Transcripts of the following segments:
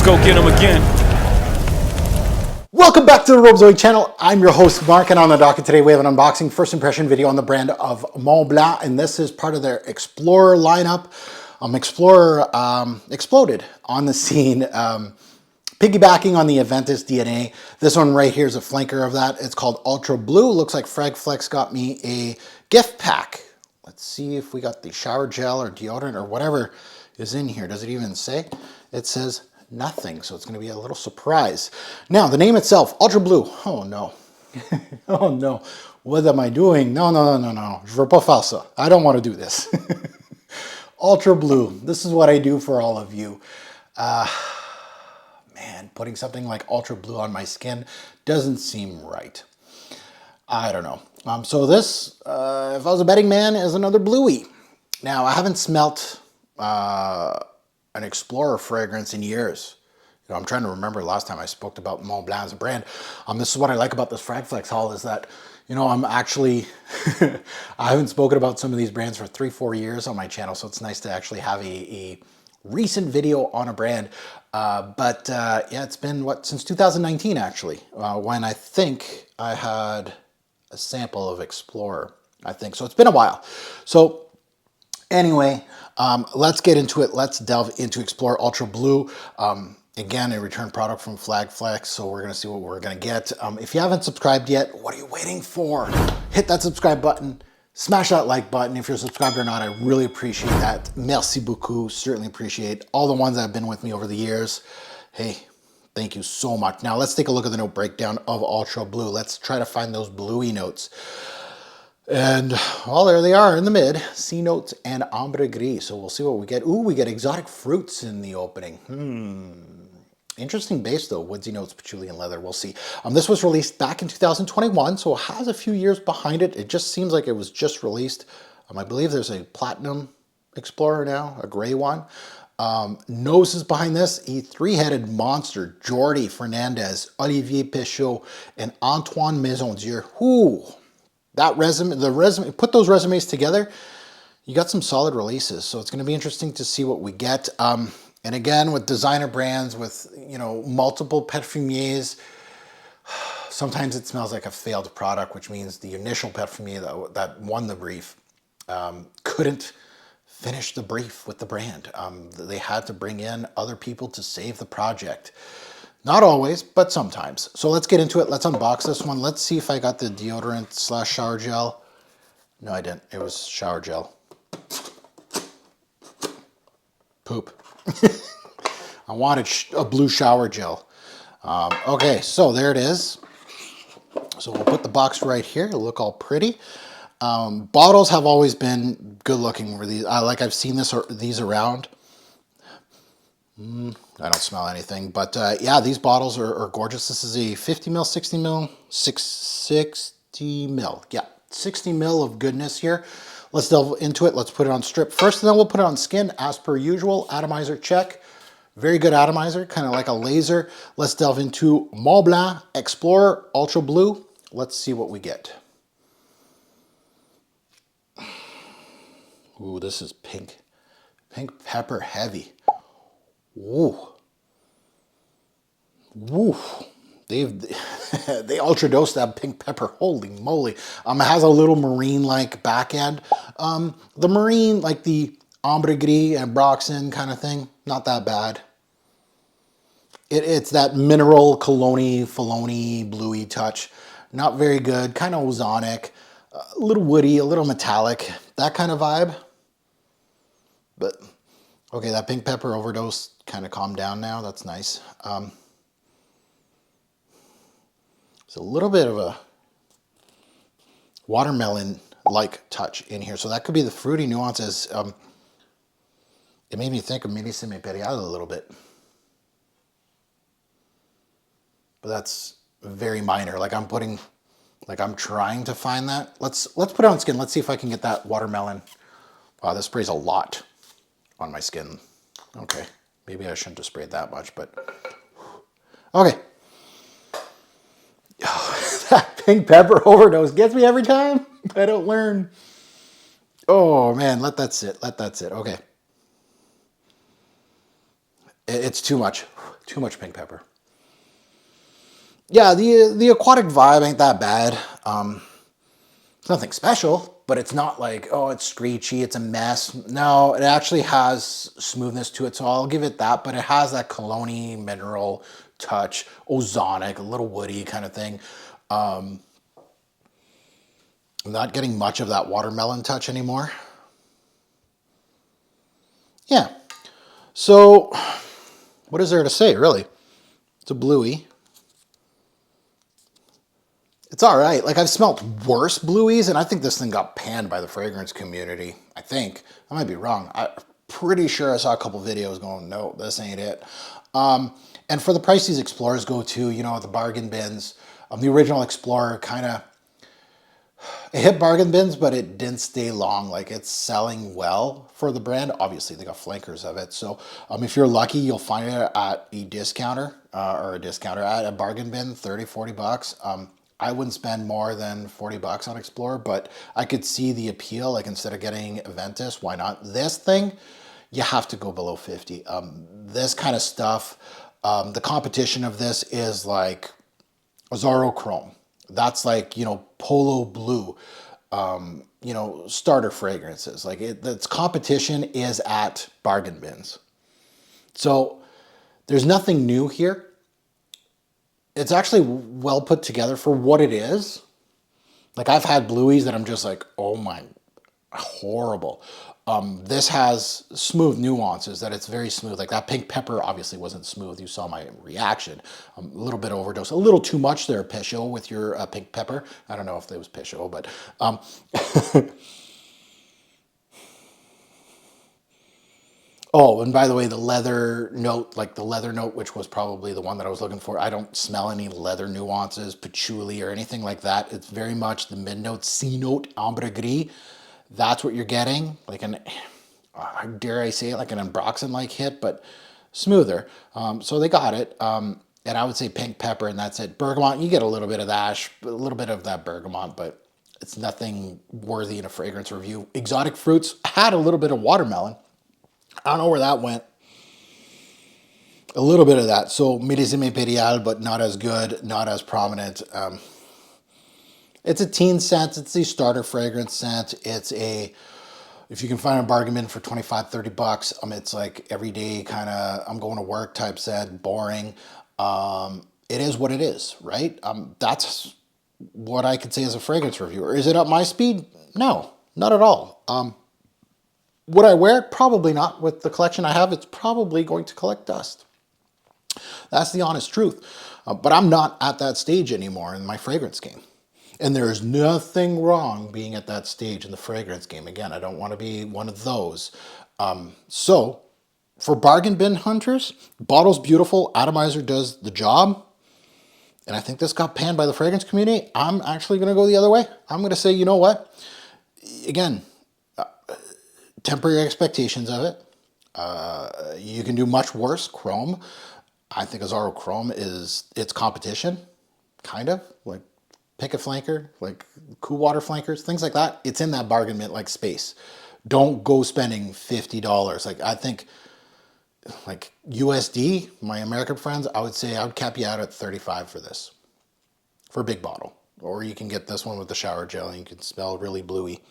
go get them again. Welcome back to the Robezoid channel. I'm your host, Mark, and on the docket today we have an unboxing first impression video on the brand of Mont Blanc, and this is part of their Explorer lineup. Explorer exploded on the scene, piggybacking on the Aventus DNA. This one right here is a flanker of that. It's called Ultra Blue. Looks like Fragflex got me a gift pack. Let's see if we got the shower gel or deodorant or whatever is in here. Does it even say? It says nothing, so it's going to be a little surprise. Now, the name itself, Ultra Blue. Oh no. Oh no. What am I doing? No. Je veux pas faire ça. I don't want to do this. Ultra Blue. This is what I do for all of you. Man, putting something like Ultra Blue on my skin doesn't seem right. I don't know. So this, if I was a betting man, is another Bluey. Now, I haven't smelt an Explorer fragrance in years. You know, I'm trying to remember last time I spoke about Mont Blanc as a brand. This is what I like about this Fragflex haul is that, you know, I'm actually, I haven't spoken about some of these brands for 3-4 years on my channel, so it's nice to actually have a recent video on a brand. Yeah, it's been, since 2019 actually, when I think I had a sample of Explorer, I think. So it's been a while. So anyway, let's get into it. Let's delve into Explorer Ultra Blue. Again, a return product from Fragflex, so we're going to see what we're going to get. If you haven't subscribed yet, what are you waiting for? Hit that subscribe button. Smash that like button. If you're subscribed or not, I really appreciate that. Merci beaucoup. Certainly appreciate all the ones that have been with me over the years. Hey, thank you so much. Now, let's take a look at the note breakdown of Ultra Blue. Let's try to find those bluey notes. And, well, there they are in the mid. C notes and ambre gris. So we'll see what we get. Ooh, we get exotic fruits in the opening. Interesting base, though. Woodsy notes, patchouli, and leather. We'll see. This was released back in 2021, so it has a few years behind it. It just seems like it was just released. I believe there's a platinum Explorer now, a gray one. Noses behind this, a three-headed monster. Jordi Fernandez, Olivier Péchaud, and Antoine Maisondieu. Ooh. That resume, put those resumes together, you got some solid releases. So it's going to be interesting to see what we get. And again, with designer brands, with, you know, multiple perfumiers, sometimes it smells like a failed product, which means the initial perfumier that won the brief couldn't finish the brief with the brand. They had to bring in other people to save the project. Not always, but sometimes. So let's get into it. Let's unbox this one. Let's see if I got the deodorant / shower gel. No, I didn't. It was shower gel. Poop. I wanted a blue shower gel. Okay, so there it is. So we'll put the box right here. It'll look all pretty. Bottles have always been good looking. Like I've seen these around. I don't smell anything, but yeah, these bottles are gorgeous. This is a 50 ml, 60 ml, 60 ml. Yeah, 60 ml of goodness here. Let's delve into it. Let's put it on strip first, and then we'll put it on skin as per usual. Atomizer check. Very good atomizer, kind of like a laser. Let's delve into Mont Blanc Explorer Ultra Blue. Let's see what we get. Ooh, this is pink. Pink pepper heavy. Ooh. Woo. They ultra dosed that pink pepper. Holy moly. It has a little marine-like back end. The marine, like the ambre gris and Broxin kind of thing, not that bad. It's that mineral cologne-y, bluey touch. Not very good, kind of ozonic, a little woody, a little metallic, that kind of vibe. But, okay, that pink pepper overdose kind of calmed down now. That's nice. It's a little bit of a watermelon-like touch in here. So that could be the fruity nuances. It made me think of Melissa Imperial a little bit. But that's very minor. Like I'm trying to find that. Let's put it on skin. Let's see if I can get that watermelon. Wow, this sprays a lot on my skin. Okay, maybe I shouldn't have sprayed that much, but okay. That pink pepper overdose gets me every time. I don't learn. Oh man, let that sit. Let that sit. Okay. It's too much pink pepper. Yeah, the aquatic vibe ain't that bad. It's nothing special, but it's not like, oh, it's screechy, it's a mess. No, it actually has smoothness to it, so I'll give it that, but it has that cologne mineral touch, ozonic, a little woody kind of thing. I'm not getting much of that watermelon touch anymore. Yeah. So, what is there to say, really? It's a bluey. It's all right. Like, I've smelt worse blueies, and I think this thing got panned by the fragrance community. I think. I might be wrong. I'm pretty sure I saw a couple videos going, no, this ain't it. And for the price these Explorers go to, you know, the bargain bins, the original Explorer kind of, it hit bargain bins, but it didn't stay long. Like, it's selling well for the brand. Obviously, they got flankers of it. So if you're lucky, you'll find it at a discounter at a bargain bin, 30, 40 bucks. I wouldn't spend more than 40 bucks on Explorer, but I could see the appeal. Like, instead of getting Aventus, why not? This thing, you have to go below 50. This kind of stuff, the competition of this is like Azzaro Chrome. That's like, you know, Polo Blue, you know, starter fragrances. Like, its competition is at bargain bins. So there's nothing new here. It's actually well put together for what it is. Like, I've had blueies that I'm just like, oh my, horrible. This has smooth nuances, that it's very smooth. Like, that pink pepper obviously wasn't smooth. You saw my reaction. A little bit overdose, a little too much there, Pichot, with your pink pepper. I don't know if it was Pichot, but oh, and by the way, the leather note, like the leather note, which was probably the one that I was looking for, I don't smell any leather nuances, patchouli, or anything like that. It's very much the mid note, C note, ambre gris. That's what you're getting, like an, dare I say it, like an Ambroxan-like hit, but smoother. So they got it. And I would say pink pepper, and that's it. Bergamot, you get a little bit of that, a little bit of that bergamot, but it's nothing worthy in a fragrance review. Exotic fruits had a little bit of watermelon. I don't know where that went. A little bit of that. So Medicine Imperial, but not as good, not as prominent. It's a teen scent. It's a starter fragrance scent. It's a, if you can find a bargain bin for 25, 30 bucks, it's like everyday kind of, I'm going to work type scent, boring. It is what it is, right? That's what I could say as a fragrance reviewer. Is it up my speed? No, not at all. Would I wear it? Probably not. With the collection I have, it's probably going to collect dust. That's the honest truth. But I'm not at that stage anymore in my fragrance game. And there's nothing wrong being at that stage in the fragrance game. Again, I don't want to be one of those. So for bargain bin hunters, bottle's beautiful. Atomizer does the job. And I think this got panned by the fragrance community. I'm actually going to go the other way. I'm going to say, you know what? Again, temper your expectations of it. You can do much worse. Chrome. I think Azzaro Chrome is its competition. Kind of. Like, pick a flanker, like cool water flankers, things like that. It's in that bargain mint like space. Don't go spending $50. Like, I think, like USD, my American friends, I would say I would cap you out at 35 for this, for a big bottle. Or you can get this one with the shower gel and you can smell really bluey.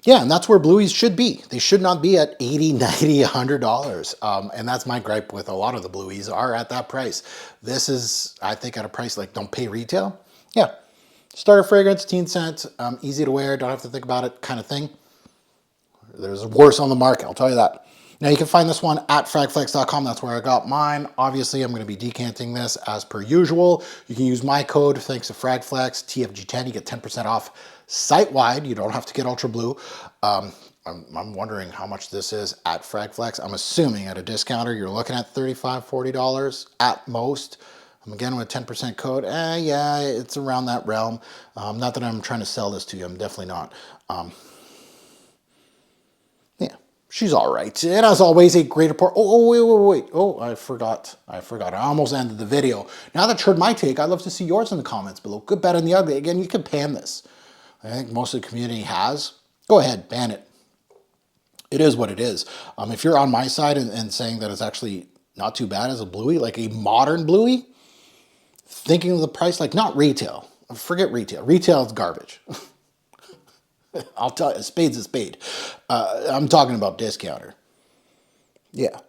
Yeah, and that's where blueies should be. They should not be at $80, $90, $100. And that's my gripe with a lot of the blueies, are at that price. This is, I think, at a price like don't pay retail. Yeah, starter fragrance, teen scent, easy to wear, don't have to think about it kind of thing. There's worse on the market, I'll tell you that. Now you can find this one at fragflex.com. That's where I got mine. Obviously, I'm going to be decanting this as per usual. You can use my code, thanks to Fragflex, TFG10. You get 10% off site-wide. You don't have to get Ultra Blue. I'm wondering how much this is at Fragflex. I'm assuming at a discounter, you're looking at $35, $40 at most. Again, with 10% code, yeah, it's around that realm. Not that I'm trying to sell this to you. I'm definitely not. Yeah, she's all right. And as always, a great report. Wait. Oh, I forgot. I almost ended the video. Now that you heard my take, I'd love to see yours in the comments below. Good, bad, and the ugly. Again, you can ban this. I think most of the community has. Go ahead, ban it. it is what it is. If you're on my side and saying that it's actually not too bad as a bluey, like a modern bluey, thinking of the price, like not retail. Forget retail. Retail is garbage. I'll tell you, a spade's a spade. I'm talking about discounter. Yeah.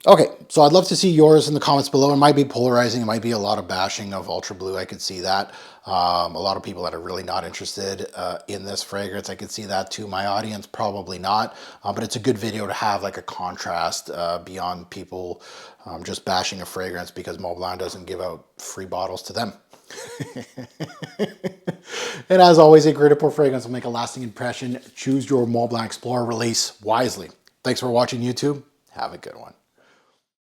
Okay, so I'd love to see yours in the comments below. It might be polarizing. It might be a lot of bashing of Ultra Blue. I could see that. A lot of people that are really not interested in this fragrance. I could see that too. My audience, probably not. But it's a good video to have like a contrast beyond people just bashing a fragrance because Mont Blanc doesn't give out free bottles to them. And as always, a great pour fragrance will make a lasting impression. Choose your Mont Blanc Explorer release wisely. Thanks for watching YouTube. Have a good one.